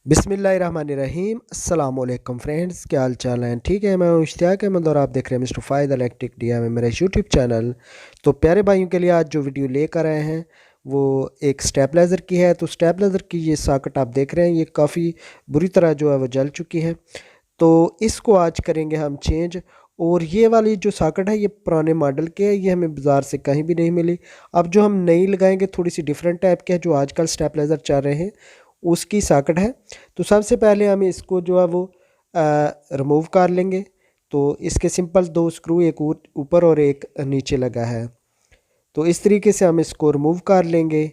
बिस्मिल्लाहिर्रहमानिर्रहीम। अस्सलाम वालेकुम फ्रेंड्स, क्या हाल चाल हैं? ठीक है, मैं हूं इश्तियाक अहमद और आप देख रहे हैं मिस्टर फ़ायद इलेक्ट्रिक डिया में मेरा यूट्यूब चैनल। तो प्यारे भाइयों के लिए आज जो वीडियो लेकर आए हैं वो एक स्टेबलाइज़र की है। तो स्टेबलाइज़र की ये सॉकेट आप देख रहे हैं, ये काफ़ी बुरी तरह जो है वो जल चुकी है। तो इसको आज करेंगे हम चेंज। और ये वाली जो सॉकेट है ये पुराने मॉडल की है, ये हमें बाज़ार से कहीं भी नहीं मिली। अब जो हम नई लगाएंगे थोड़ी सी डिफरेंट टाइप की है, जो आजकल स्टेबलाइज़र चल रहे हैं उसकी सॉकेट है। तो सबसे पहले हम इसको जो है वो रिमूव कर लेंगे। तो इसके सिंपल दो स्क्रू, एक ऊपर और एक नीचे लगा है। तो इस तरीके से हम इसको रिमूव कर लेंगे।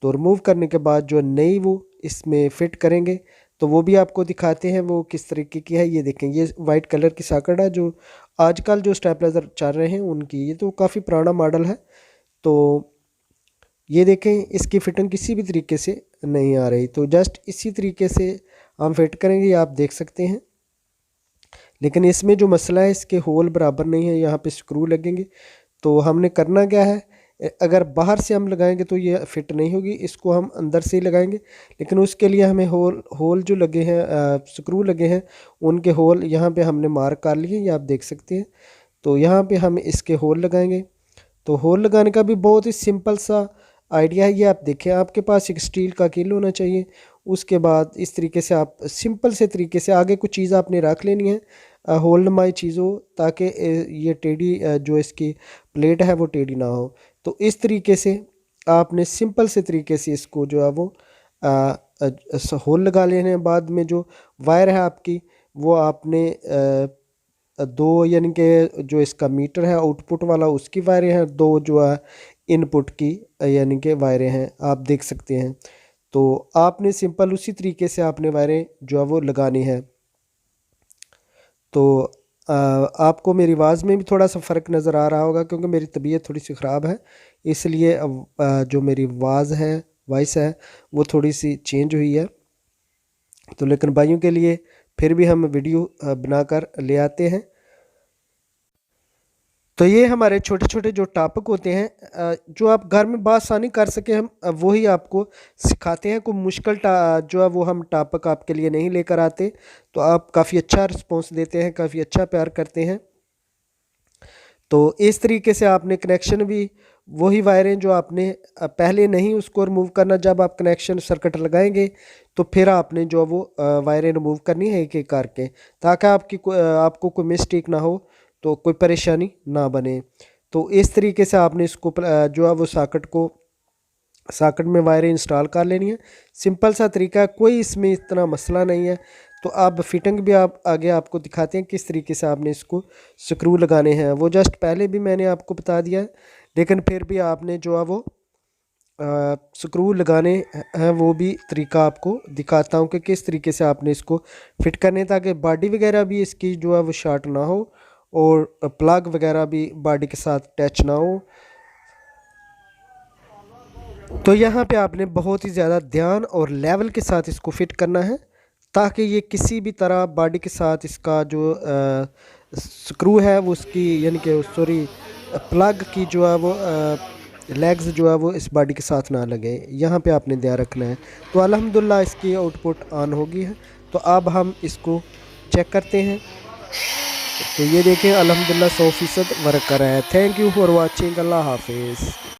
तो रिमूव करने के बाद जो नई वो इसमें फ़िट करेंगे तो वो भी आपको दिखाते हैं वो किस तरीके की है। ये देखें, ये वाइट कलर की सॉकेट है जो आजकल जो स्टेबलाइज़र चल रहे हैं उनकी। ये तो काफ़ी पुराना मॉडल है। तो ये देखें, इसकी फ़िटिंग किसी भी तरीके से नहीं आ रही। तो जस्ट इसी तरीके से हम फिट करेंगे, ये आप देख सकते हैं। लेकिन इसमें जो मसला है, इसके होल बराबर नहीं है, यहाँ पे स्क्रू लगेंगे। तो हमने करना क्या है, अगर बाहर से हम लगाएंगे तो ये फिट नहीं होगी, इसको हम अंदर से ही लगाएंगे। लेकिन उसके लिए हमें होल जो लगे हैं, स्क्रू लगे हैं, उनके होल यहाँ पे हमने मार्क कर लिए, ये आप देख सकते हैं। तो यहाँ पे हम इसके होल लगाएंगे। तो होल लगाने का भी बहुत ही सिंपल सा आइडिया है। ये आप देखें, आपके पास एक स्टील का कील होना चाहिए। उसके बाद इस तरीके से आप सिंपल से तरीके से आगे कुछ चीज़ आपने रख लेनी है होल्ड माई चीज़ों, ताकि ये टेढ़ी जो इसकी प्लेट है वो टेढ़ी ना हो। तो इस तरीके से आपने सिंपल से तरीके से इसको जो है वो होल लगा लेने। बाद में जो वायर है आपकी वो आपने दो, यानी कि जो इसका मीटर है आउटपुट वाला उसकी वायरें हैं, दो जो है इनपुट की यानी कि वायरें हैं, आप देख सकते हैं। तो आपने सिंपल उसी तरीके से आपने वायरें जो है वो लगानी है। तो आपको मेरी आवाज़ में भी थोड़ा सा फ़र्क नज़र आ रहा होगा क्योंकि मेरी तबीयत थोड़ी सी ख़राब है, इसलिए जो मेरी आवाज़ है, वॉइस है, वो थोड़ी सी चेंज हुई है। तो लेकिन भाइयों के लिए फिर भी हम वीडियो बनाकर ले आते हैं। तो ये हमारे छोटे छोटे जो टापक होते हैं जो आप घर में बासानी कर सके, हम वही आपको सिखाते हैं। कोई मुश्किल जो है वो हम टापक आपके लिए नहीं लेकर आते। तो आप काफ़ी अच्छा रिस्पॉन्स देते हैं, काफ़ी अच्छा प्यार करते हैं। तो इस तरीके से आपने कनेक्शन भी वही वायरें जो आपने पहले नहीं उसको रिमूव करना, जब आप कनेक्शन सर्किट लगाएंगे तो फिर आपने जो वो वायरें रिमूव करनी है एक एक करके, ताकि आपको कोई मिस्टेक ना हो, तो कोई परेशानी ना बने। तो इस तरीके से आपने इसको जो है वो सॉकेट में वायरें इंस्टॉल कर लेनी है। सिंपल सा तरीका है, कोई इसमें इतना मसला नहीं है। तो अब फिटिंग भी आप आगे आपको दिखाते हैं किस तरीके से आपने इसको स्क्रू लगाने हैं। वो जस्ट पहले भी मैंने आपको बता दिया है, लेकिन फिर भी आपने जो है वो स्क्रू लगाने हैं वो भी तरीका आपको दिखाता हूँ कि किस तरीके से आपने इसको फिट करने, ताकि बॉडी वगैरह भी इसकी जो है वो शॉर्ट ना हो और प्लग वगैरह भी बॉडी के साथ टच ना हो। तो यहाँ पे आपने बहुत ही ज़्यादा ध्यान और लेवल के साथ इसको फिट करना है, ताकि ये किसी भी तरह बॉडी के साथ इसका जो स्क्रू है वो उसकी, यानी कि सॉरी, प्लग की जो है वो लेग्स जो है वो इस बॉडी के साथ ना लगे। यहाँ पे आपने ध्यान रखना है। तो अल्हम्दुलिल्लाह इसकी आउटपुट ऑन होगी है। तो अब हम इसको चेक करते हैं। तो ये देखें, अल्हम्दुलिल्लाह 100% वर्क कर रहा है। Thank you for watching. अल्लाह हाफिज़।